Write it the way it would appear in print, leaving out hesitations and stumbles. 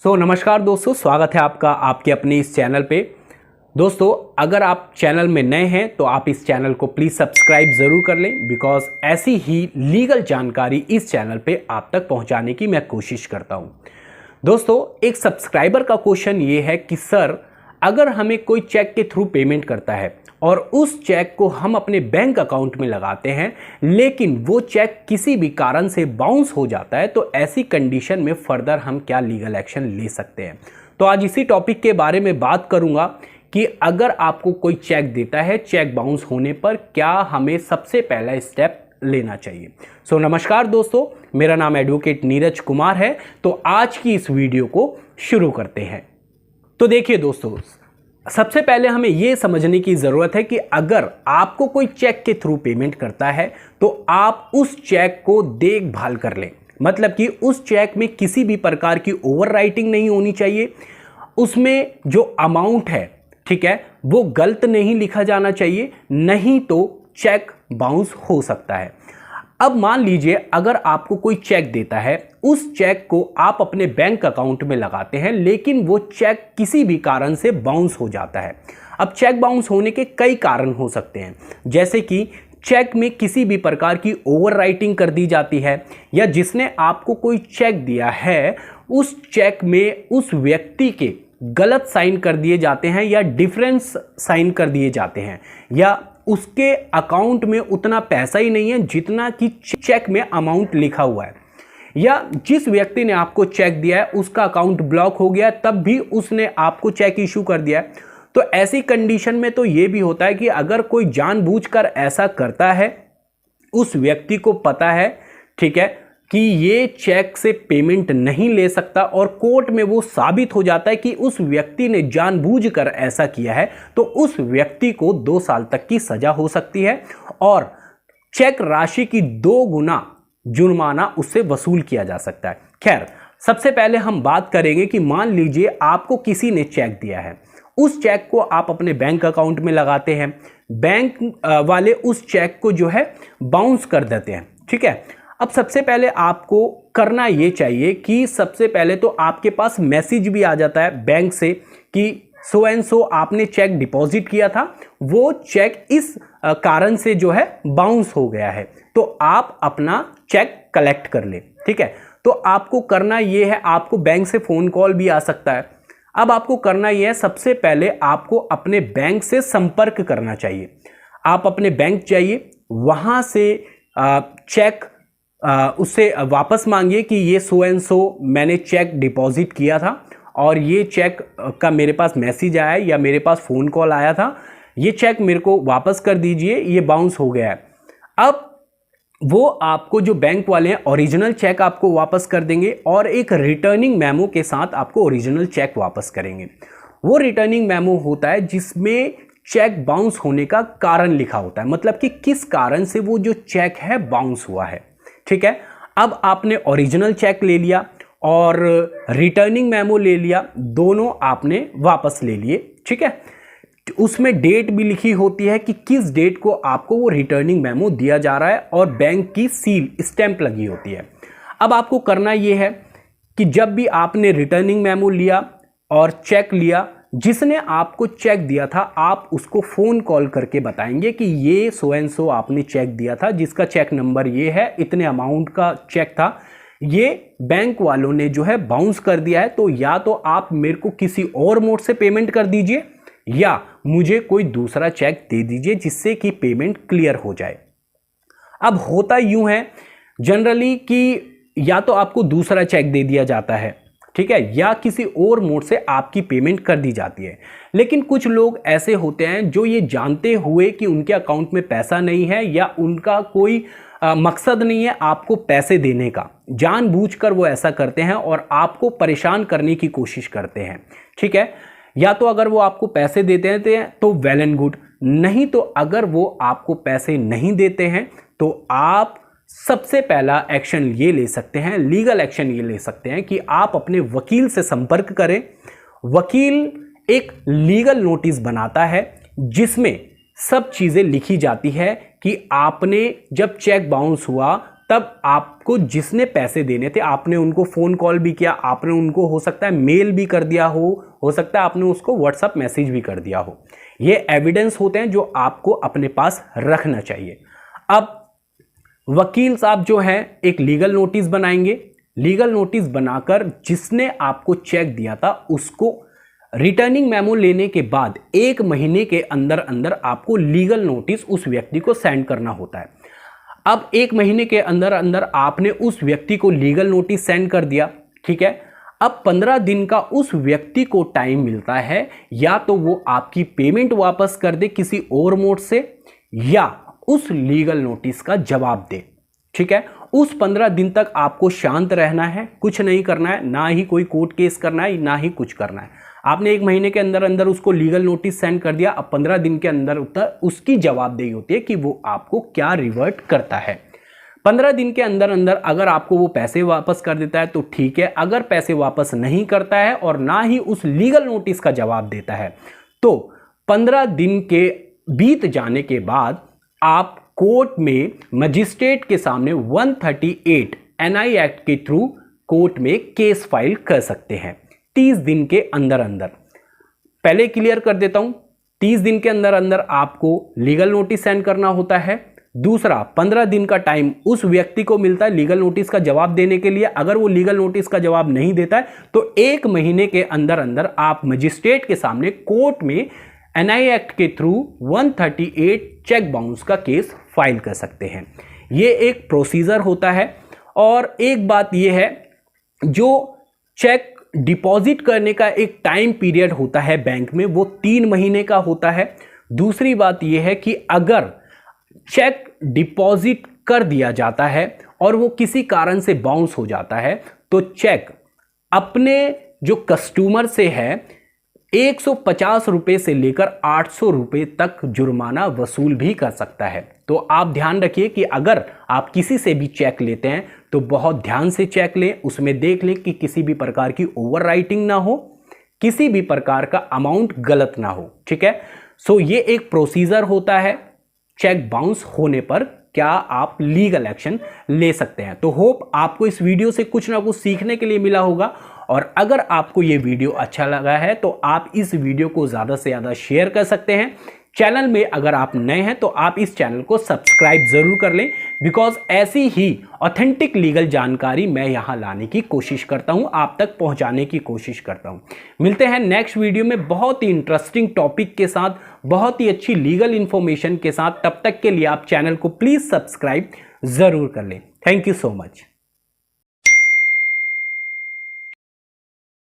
नमस्कार दोस्तों, स्वागत है आपका आपके अपने इस चैनल पे। दोस्तों, अगर आप चैनल में नए हैं तो आप इस चैनल को प्लीज़ सब्सक्राइब ज़रूर कर लें, बिकॉज ऐसी ही लीगल जानकारी इस चैनल पे आप तक पहुंचाने की मैं कोशिश करता हूं। दोस्तों, एक सब्सक्राइबर का क्वेश्चन ये है कि सर, अगर हमें कोई चेक के थ्रू पेमेंट करता है और उस चेक को हम अपने बैंक अकाउंट में लगाते हैं, लेकिन वो चेक किसी भी कारण से बाउंस हो जाता है, तो ऐसी कंडीशन में फर्दर हम क्या लीगल एक्शन ले सकते हैं। तो आज इसी टॉपिक के बारे में बात करूंगा कि अगर आपको कोई चेक देता है, चेक बाउंस होने पर क्या हमें सबसे पहला स्टेप लेना चाहिए। नमस्कार दोस्तों, मेरा नाम एडवोकेट नीरज कुमार है। तो आज की इस वीडियो को शुरू करते हैं। तो देखिए दोस्तों, सबसे पहले हमें यह समझने की जरूरत है कि अगर आपको कोई चेक के थ्रू पेमेंट करता है तो आप उस चेक को देखभाल कर लें। मतलब कि उस चेक में किसी भी प्रकार की ओवरराइटिंग नहीं होनी चाहिए। उसमें जो अमाउंट है, ठीक है, वो गलत नहीं लिखा जाना चाहिए, नहीं तो चेक बाउंस हो सकता है। अब मान लीजिए अगर आपको कोई चेक देता है, उस चेक को आप अपने बैंक अकाउंट में लगाते हैं, लेकिन वो चेक किसी भी कारण से बाउंस हो जाता है। अब चेक बाउंस होने के कई कारण हो सकते हैं, जैसे कि चेक में किसी भी प्रकार की ओवरराइटिंग कर दी जाती है, या जिसने आपको कोई चेक दिया है उस चेक में उस व्यक्ति के गलत साइन कर दिए जाते हैं, या डिफरेंस साइन कर दिए जाते हैं, या उसके अकाउंट में उतना पैसा ही नहीं है जितना कि चेक में अमाउंट लिखा हुआ है, या जिस व्यक्ति ने आपको चेक दिया है उसका अकाउंट ब्लॉक हो गया तब भी उसने आपको चेक इशू कर दिया है। तो ऐसी कंडीशन में तो यह भी होता है कि अगर कोई जानबूझकर ऐसा करता है, उस व्यक्ति को पता है, ठीक है, कि ये चेक से पेमेंट नहीं ले सकता और कोर्ट में वो साबित हो जाता है कि उस व्यक्ति ने जानबूझकर ऐसा किया है, तो उस व्यक्ति को 2 साल तक की सजा हो सकती है और चेक राशि की 2 गुना जुर्माना उससे वसूल किया जा सकता है। खैर, सबसे पहले हम बात करेंगे कि मान लीजिए आपको किसी ने चेक दिया है, उस चेक को आप अपने बैंक अकाउंट में लगाते हैं, बैंक वाले उस चेक को जो है बाउंस कर देते हैं, ठीक है। अब सबसे पहले आपको करना ये चाहिए कि सबसे पहले तो आपके पास मैसेज भी आ जाता है बैंक से कि सो एंड सो आपने चेक डिपॉजिट किया था, वो चेक इस कारण से जो है बाउंस हो गया है, तो आप अपना चेक कलेक्ट कर ले, ठीक है। तो आपको करना ये है, आपको बैंक से फोन कॉल भी आ सकता है। अब आपको करना ये है, सबसे पहले आपको अपने बैंक से संपर्क करना चाहिए। आप अपने बैंक जाइए, वहां से चेक उससे वापस मांगिए कि ये सो एंड सो मैंने चेक डिपॉजिट किया था और ये चेक का मेरे पास मैसेज आया है या मेरे पास फ़ोन कॉल आया था, ये चेक मेरे को वापस कर दीजिए, ये बाउंस हो गया है। अब वो आपको जो बैंक वाले हैं ओरिजिनल चेक आपको वापस कर देंगे और एक रिटर्निंग मेमो के साथ आपको ओरिजिनल चेक वापस करेंगे। वो रिटर्निंग मेमो होता है जिसमें चेक बाउंस होने का कारण लिखा होता है, मतलब कि किस कारण से वो जो चेक है बाउंस हुआ है, ठीक है। अब आपने ओरिजिनल चेक ले लिया और रिटर्निंग मेमो ले लिया, दोनों आपने वापस ले लिए, ठीक है। उसमें डेट भी लिखी होती है कि किस डेट को आपको वो रिटर्निंग मेमो दिया जा रहा है और बैंक की सील स्टैंप लगी होती है। अब आपको करना ये है कि जब भी आपने रिटर्निंग मेमो लिया और चेक लिया, जिसने आपको चेक दिया था आप उसको फोन कॉल करके बताएंगे कि ये सो एंड सो आपने चेक दिया था, जिसका चेक नंबर ये है, इतने अमाउंट का चेक था, ये बैंक वालों ने जो है बाउंस कर दिया है, तो या तो आप मेरे को किसी और मोड से पेमेंट कर दीजिए या मुझे कोई दूसरा चेक दे दीजिए जिससे कि पेमेंट क्लियर हो जाए। अब होता यूं है जनरली कि या तो आपको दूसरा चेक दे दिया जाता है, ठीक है, या किसी और मोड से आपकी पेमेंट कर दी जाती है। लेकिन कुछ लोग ऐसे होते हैं जो ये जानते हुए कि उनके अकाउंट में पैसा नहीं है या उनका कोई मकसद नहीं है आपको पैसे देने का, जानबूझकर वो ऐसा करते हैं और आपको परेशान करने की कोशिश करते हैं, ठीक है। या तो अगर वो आपको पैसे देते हैं तो वेल एंड गुड, नहीं तो अगर वो आपको पैसे नहीं देते हैं तो आप सबसे पहला एक्शन ये ले सकते हैं, लीगल एक्शन ये ले सकते हैं कि आप अपने वकील से संपर्क करें। वकील एक लीगल नोटिस बनाता है जिसमें सब चीज़ें लिखी जाती है कि आपने जब चेक बाउंस हुआ तब आपको जिसने पैसे देने थे आपने उनको फ़ोन कॉल भी किया, आपने उनको हो सकता है मेल भी कर दिया हो सकता है आपने उसको व्हाट्सएप मैसेज भी कर दिया हो। ये एविडेंस होते हैं जो आपको अपने पास रखना चाहिए। अब वकील साहब जो हैं एक लीगल नोटिस बनाएंगे, लीगल नोटिस बनाकर जिसने आपको चेक दिया था उसको रिटर्निंग मेमो लेने के बाद 1 महीने के अंदर अंदर आपको लीगल नोटिस उस व्यक्ति को सेंड करना होता है। अब 1 महीने के अंदर अंदर आपने उस व्यक्ति को लीगल नोटिस सेंड कर दिया, ठीक है। अब 15 दिन का उस व्यक्ति को टाइम मिलता है, या तो वो आपकी पेमेंट वापस कर दे किसी और मोड से, या उस लीगल नोटिस का जवाब दे, ठीक है। उस 15 दिन तक आपको शांत रहना है, कुछ नहीं करना है, ना ही कोई कोर्ट केस करना है, ना ही कुछ करना है। आपने 1 महीने के अंदर अंदर उसको लीगल नोटिस सेंड कर दिया। अब 15 दिन के अंदर उसकी जवाबदेही होती है कि वो आपको क्या रिवर्ट करता है। 15 दिन के अंदर अंदर अगर आपको वो पैसे वापस कर देता है तो ठीक है, अगर पैसे वापस नहीं करता है और ना ही उस लीगल नोटिस का जवाब देता है तो 15 दिन के बीत जाने के बाद आप कोर्ट में मजिस्ट्रेट के सामने 138 एनआई एक्ट के थ्रू कोर्ट में केस फाइल कर सकते हैं 30 दिन के अंदर अंदर। पहले क्लियर कर देता हूं, 30 दिन के अंदर अंदर आपको लीगल नोटिस सेंड करना होता है। दूसरा, 15 दिन का टाइम उस व्यक्ति को मिलता है लीगल नोटिस का जवाब देने के लिए। अगर वो लीगल नोटिस का जवाब नहीं देता है तो 1 महीने के अंदर अंदर आप मजिस्ट्रेट के सामने कोर्ट में एनआई एक्ट के थ्रू 138 चेक बाउंस का केस फाइल कर सकते हैं। ये एक प्रोसीजर होता है। और एक बात यह है, जो चेक डिपॉजिट करने का एक टाइम पीरियड होता है बैंक में, वो 3 महीने का होता है। दूसरी बात यह है कि अगर चेक डिपॉजिट कर दिया जाता है और वो किसी कारण से बाउंस हो जाता है तो चेक अपने जो कस्टमर से है 150 रुपए से लेकर 800 रुपए तक जुर्माना वसूल भी कर सकता है। तो आप ध्यान रखिए कि अगर आप किसी से भी चेक लेते हैं तो बहुत ध्यान से चेक लें, उसमें देख लें कि किसी भी प्रकार की ओवर राइटिंग ना हो, किसी भी प्रकार का अमाउंट गलत ना हो, ठीक है। सो ये एक प्रोसीजर होता है, चेक बाउंस होने पर क्या आप लीगल एक्शन ले सकते हैं। तो होप आपको इस वीडियो से कुछ ना कुछ सीखने के लिए मिला होगा। और अगर आपको ये वीडियो अच्छा लगा है तो आप इस वीडियो को ज़्यादा से ज़्यादा शेयर कर सकते हैं। चैनल में अगर आप नए हैं तो आप इस चैनल को सब्सक्राइब जरूर कर लें, बिकॉज ऐसी ही ऑथेंटिक लीगल जानकारी मैं यहां लाने की कोशिश करता हूं, आप तक पहुंचाने की कोशिश करता हूं। मिलते हैं नेक्स्ट वीडियो में बहुत ही इंटरेस्टिंग टॉपिक के साथ, बहुत ही अच्छी लीगल इंफॉर्मेशन के साथ। तब तक के लिए आप चैनल को प्लीज सब्सक्राइब जरूर कर लें। Thank you so much.